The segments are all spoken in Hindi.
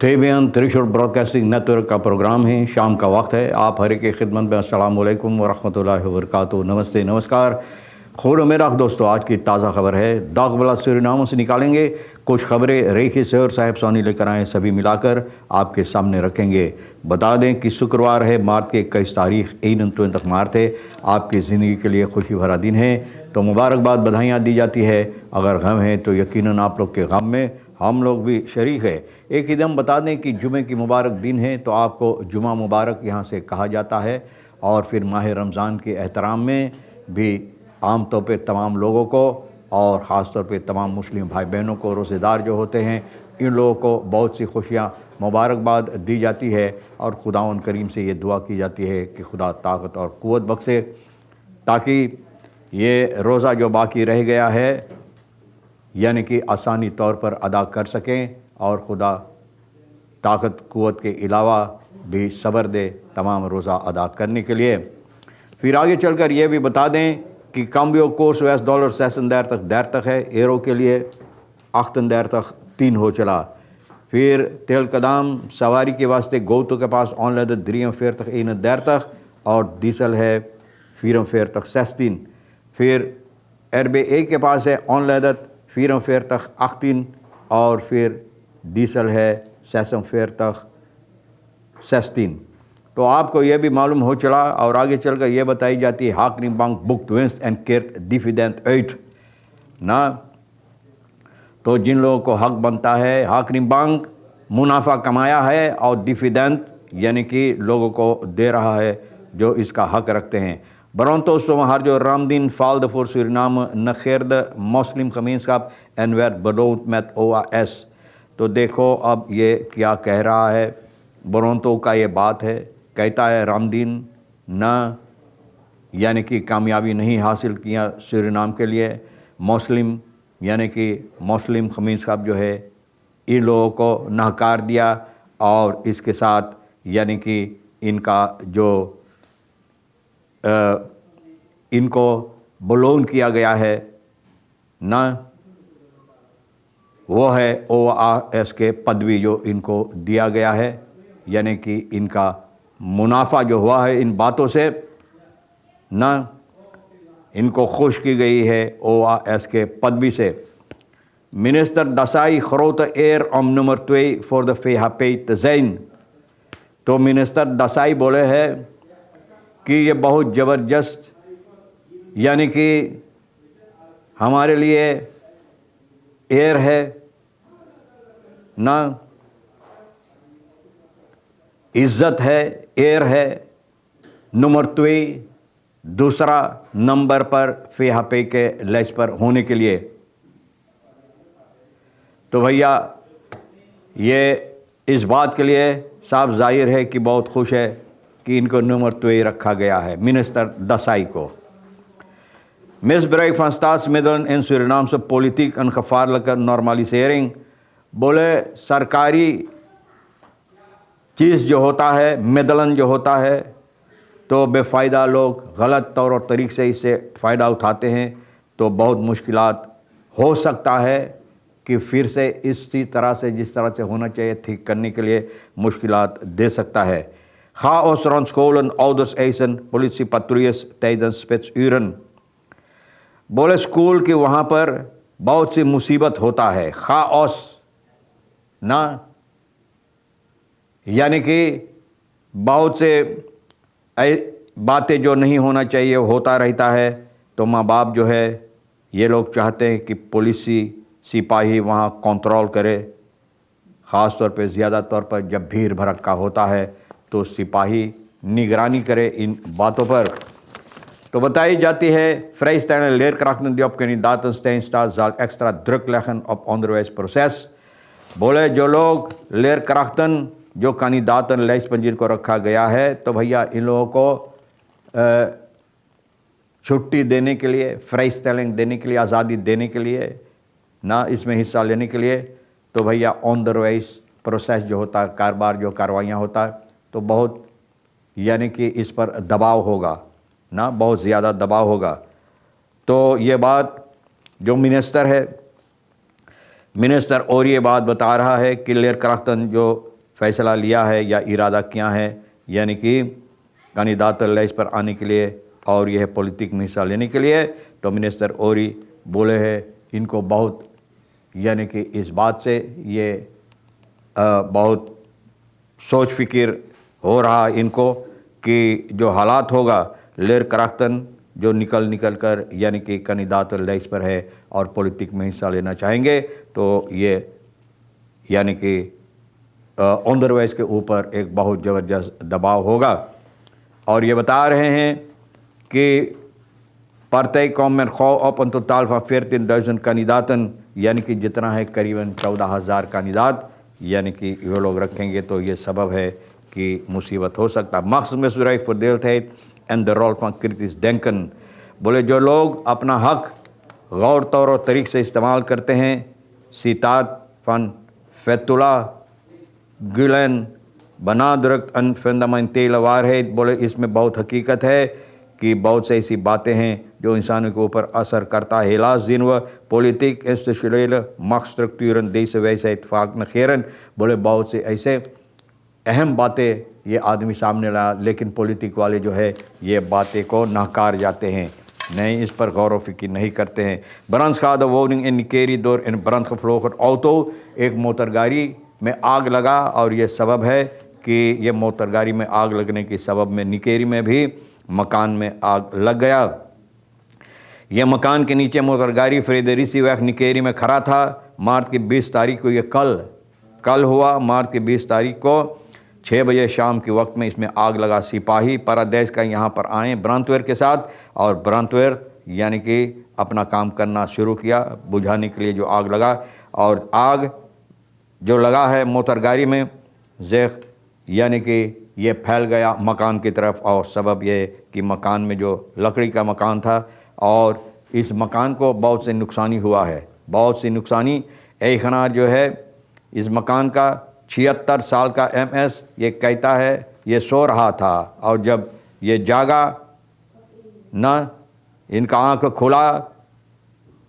तेबियन त्रिशूल ब्रॉडकास्टिंग नेटवर्क का प्रोग्राम है। शाम का वक्त है। आप हर की खिदमत में अस्सलाम वालेकुम वरहमतुल्लाहि वबरकातुहू। नमस्ते, नमस्कार। खुद मेरा दोस्तों, आज की ताज़ा खबर है। दागबला सूरीनाम से निकालेंगे कुछ खबरें। रेखी सैर साहब सोनी लेकर आए, सभी मिलाकर आपके सामने रखेंगे। बता दें कि शुक्रवार है, मार्च के 21 तारीख ईद तक मार्च है। आपकी ज़िंदगी के लिए खुशी भरा दिन है, तो मुबारकबाद, बधाइयाँ दी जाती है। अगर गम है तो यकीनन आप लोग के गम में हम लोग भी शरीक है। एक एकदम बता दें कि जुमे की मुबारक दिन है, तो आपको जुमा मुबारक यहाँ से कहा जाता है। और फिर माह रमज़ान के एहतराम में भी आम तौर पे तमाम लोगों को और ख़ास तौर पे तमाम मुस्लिम भाई बहनों को, रोज़ेदार जो होते हैं, इन लोगों को बहुत सी खुशियाँ मुबारकबाद दी जाती है। और खुदावंद करीम से ये दुआ की जाती है कि खुदा ताकत और क़ुव्वत बख्शे, ताकि ये रोज़ा जो बाकी रह गया है यानी कि आसानी तौर पर अदा कर सकें। और खुदा ताकत क़ुव्वत के अलावा भी सब्र दे तमाम रोज़ा अदा करने के लिए। फिर आगे चलकर ये भी बता दें कि कम्बियो कोर्स $US सेसन देर तक है। एरो के लिए अख्तन देर तक 3 हो चला। फिर तेल कदाम सवारी के वास्ते गोतो के पास ऑनलाइन 43 इन देर तक, और डीजल है 44 16। फिर एरबे ए के पास है ऑनलाइन 44 18, और फिर डीजल है 46 16। तो आपको यह भी मालूम हो चला। और आगे चलकर यह बताई जाती है हाकरिंग बैंक बुक विंस्ट एंड केर्ट डिविडेंड 8 ना। तो जिन लोगों को हक बनता है, हाकरिंग बैंक मुनाफा कमाया है और डिविडेंड यानी कि लोगों को दे रहा है जो इसका हक रखते हैं। बरंतो सोमवार जो रामदीन फाल फॉर सूरीनाम नखेर्द मुस्लिम gemeenschap en werd beloond met OAS। तो देखो अब ये क्या कह रहा है। बरंतो का ये बात है, कहता है रामदीन न यानी कि कामयाबी नहीं हासिल किया सूरीनाम के लिए। मुस्लिम यानी कि मुस्लिम gemeenschap जो है, इन लोगों को नकार दिया। और इसके साथ यानी कि इनका जो इनको बलोन किया गया है ना, वो है OAS के पदवी जो इनको दिया गया है। यानी कि इनका मुनाफा जो हुआ है इन बातों से ना, इनको खुश की गई है OAS के पदवी से। मिनिस्टर दसाई खरोत एयर om नंबर 2 फॉर द FHP te zijn। तो मिनिस्टर दसाई बोले हैं कि ये बहुत ज़बरदस्त यानी कि हमारे लिए एयर है ना, इज़्ज़त है, एयर है नंबर 2 दूसरा नंबर पर FHP के लेस पर होने के लिए। तो भैया ये इस बात के लिए साफ जाहिर है कि बहुत खुश है कि इनको नंबर 2 रखा गया है, मिनिस्टर दसाई को। Misbruik van staatsmiddelen in Surinaamse politiek een gevaarlijke normalisering। बोले सरकारी चीज़ जो होता है, मिदलन जो होता है, तो बेफ़ायदा लोग गलत तौर और तरीक़े से इससे फ़ायदा उठाते हैं। तो बहुत मुश्किलात हो सकता है कि फिर से इसी तरह से जिस तरह से होना चाहिए ठीक करने के लिए मुश्किलात दे सकता है। Chaos rond scholen, ouders eisen politiepatrouilles tijdens spitsuren। बोले स्कूल के वहाँ पर बहुत सी मुसीबत होता है। खाओस ना यानी कि बहुत से बातें जो नहीं होना चाहिए होता रहता है। तो माँ बाप जो है, ये लोग चाहते हैं कि पुलिसी सिपाही वहाँ कंट्रोल करे। ख़ास तौर पे ज़्यादा तौर पर जब भीड़ भड़क्का होता है तो सिपाही निगरानी करे इन बातों पर। तो बताई जाती है vrijstelling leerkrachten die op kandidatensteun staan zal extra druk leggen op onderwijsproces। बोले जो लोग leerkrachten जो kandidaten lijst पर जिनको रखा गया है, तो भैया इन लोगों को छुट्टी देने के लिए, vrijstelling देने के लिए, आज़ादी देने के लिए ना, इसमें हिस्सा लेने के लिए, तो भैया onderwijs प्रोसेस जो होता है, कारोबार जो कार्रवाइयाँ होता है, तो बहुत यानी कि इस पर दबाव होगा ना, बहुत ज़्यादा दबाव होगा। तो ये बात जो मिनिस्टर है, मिनिस्टर और ये बात बता रहा है कि लेरक्राफ्टन जो फ़ैसला लिया है या इरादा किया है, यानी कि कैंडिडेट लिस्ट पर आने के लिए और यह पॉलिटिक में हिस्सा लेने के लिए। तो मिनिस्टर ओरी बोले हैं इनको बहुत, यानी कि इस बात से ये बहुत सोच फिक्र हो रहा इनको कि जो हालात होगा लेर कराख्तन जो निकल कर यानी कि कैंडिडेट लिस्ट पर है और पॉलिटिक में हिस्सा लेना चाहेंगे, तो ये यानी कि ऑनदरवाइज के ऊपर एक बहुत ज़बरदस्त दबाव होगा। और ये बता रहे हैं कि partij komt met gauw op een totaal van 14.000 kandidaten, यानी कि जितना है करीबन 14,000 कैंडिडेट यानी कि ये लोग रखेंगे, तो ये सबब है कि मुसीबत हो सकता है। मक्सद में सुराई verdeeldheid en de rol van kritisch denken, बोले जो लोग अपना हक गौर तौर और तरीक़े से इस्तेमाल करते हैं, सीतात फन Fethullah Gulen benadrukt een fundamentele waarheid, बोले इसमें बहुत हकीकत है कि बहुत से ऐसी बातें हैं जो इंसानों के ऊपर असर करता है। helaas zien we politiek institutionele machtsstructuren deze wijsheid vaak negeren, बोले बहुत से ऐसे अहम बातें ये आदमी सामने लाया, लेकिन पॉलिटिक वाले जो है ये बातें को नकार जाते हैं, नहीं इस पर गौर व फिक्र नहीं करते हैं। brandschade woning in Nikeri door in brand gevlogen auto, एक मोटरगाड़ी में आग लगा और ये सबब है कि ये मोटरगाड़ी में आग लगने के सबब में निकेरी में भी मकान में आग लग गया। यह मकान के नीचे मोटरगाड़ी फ्रेडरिसी वैक निकेरी में खड़ा था। मार्च की 20 तारीख को, ये कल हुआ, मार्च की 20 तारीख को 6 बजे शाम के वक्त में इसमें आग लगा। सिपाही पारादेश का यहाँ पर आए ब्रांतवेयर के साथ, और ब्रांतवेयर यानी कि अपना काम करना शुरू किया बुझाने के लिए जो आग लगा। और आग जो लगा है मोटरगाड़ी में ज़ेख यानी कि ये फैल गया मकान की तरफ, और सबब ये कि मकान में जो लकड़ी का मकान था और इस मकान को बहुत से नुकसानी हुआ है, बहुत सी नुकसानी। एक खनार जो है इस मकान का 76 साल का MS ये कहता है ये सो रहा था, और जब ये जागा न इनका आँख खुला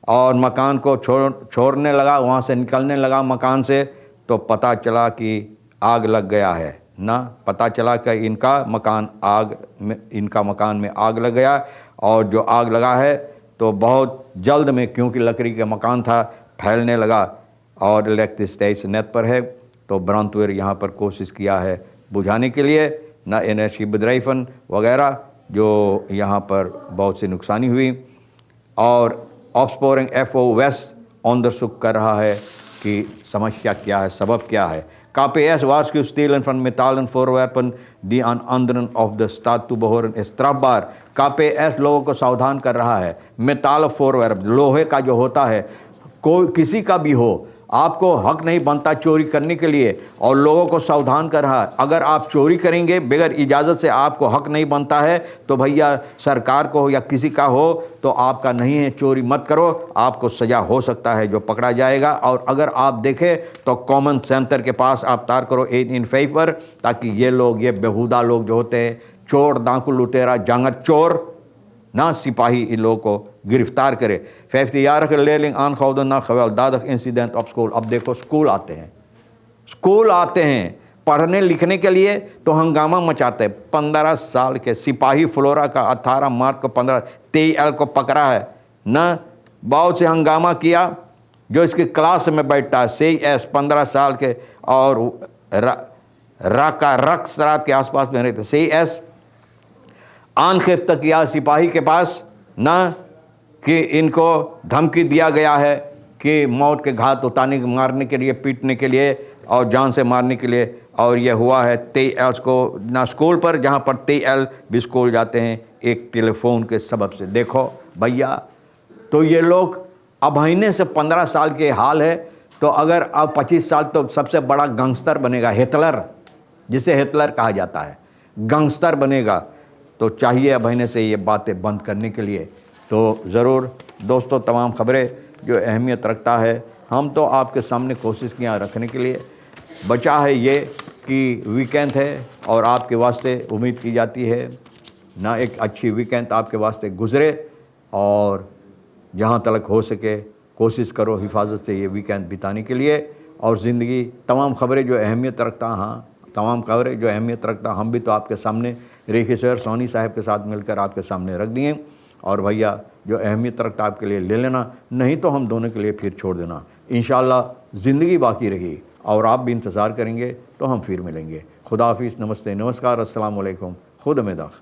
और मकान को छोड़ने लगा, वहाँ से निकलने लगा मकान से, तो पता चला कि आग लग गया है ना, पता चला कि इनका मकान में आग लग गया। और जो आग लगा है तो बहुत जल्द में, क्योंकि लकड़ी का मकान था, फैलने लगा और इलेक्ट्रिसिटी नेट पर है, तो ब्रांतवेयर यहाँ पर कोशिश किया है बुझाने के लिए, ना एनर्जी बदराइफन वगैरह जो यहाँ पर बहुत सी नुकसानी हुई। और ऑफस्पोरिंग FO वेस्ट onderzoek कर रहा है कि समस्या क्या है, सबब क्या है। KPS waarschuwt stelen van metalen voorwerpen die aan anderen of de staat toebehoren is strafbaar। KPS लोगों को सावधान कर रहा है, मेटाल फोरवर्प लोहे का जो होता है, कोई किसी का भी हो, आपको हक नहीं बनता चोरी करने के लिए, और लोगों को सावधान कर रहा है अगर आप चोरी करेंगे बगैर इजाज़त से आपको हक नहीं बनता है, तो भैया सरकार को हो या किसी का हो तो आपका नहीं है, चोरी मत करो, आपको सज़ा हो सकता है जो पकड़ा जाएगा। और अगर आप देखें तो कॉमन सेंटर के पास आप तार करो 8 इन 5 पर, ताकि ये लोग, ये बेहुदा लोग जो होते हैं, चोर डाकू लुटेरा जंगत चोर ना, सिपाही इन लोगों को गिरफ्तार करे। 15-jarige leerling aangehouden na gewelddadig incident op school। अब देखो स्कूल आते हैं पढ़ने लिखने के लिए, तो हंगामा मचाते हैं। 15 साल के सिपाही फ्लोरा का 18 मार्च को 23 को पकड़ा है ना, बहुत से हंगामा किया। जो इसकी क्लास में बैठता है CS 15 साल के और रक्सरात के आसपास में रहते, CS आनखेफ तक किया सिपाही के पास ना, कि इनको धमकी दिया गया है कि मौत के घाट उतारने, मारने के लिए, पीटने के लिए और जान से मारने के लिए। और यह हुआ है 23 को ना स्कूल पर, जहाँ पर 23 भी स्कूल जाते हैं, एक टेलीफोन के सबब से। देखो भैया, तो ये लोग अब महीने से 15 साल के हाल है, तो अगर अब 25 साल तो सबसे बड़ा गैंगस्टर बनेगा, हिटलर, जिसे हिटलर कहा जाता है, गैंगस्टर बनेगा। तो चाहिए अब महीने से ये बातें बंद करने के लिए। तो ज़रूर दोस्तों, तमाम ख़बरें जो अहमियत रखता है, हम तो आपके सामने कोशिश किया रखने के लिए। बचा है ये कि वीकेंड है और आपके वास्ते उम्मीद की जाती है ना एक अच्छी वीकेंड आपके वास्ते गुज़रे, और जहाँ तक हो सके कोशिश करो हिफाजत से ये वीकेंड बिताने के लिए। और ज़िंदगी तमाम ख़बरें जो अहमियत रखता, हाँ तमाम खबरें जो अहमियत रखता हम भी तो आपके सामने रेखी सर सोनी साहब के साथ मिलकर आपके सामने रख दिए। और भैया जो अहमियत रखता आपके लिए ले लेना, नहीं तो हम दोनों के लिए फिर छोड़ देना। इंशाअल्लाह ज़िंदगी बाकी रही और आप भी इंतज़ार करेंगे तो हम फिर मिलेंगे। खुदा हाफिज़, नमस्ते, नमस्कार, अस्सलाम वालेकुम, खुद में दाख।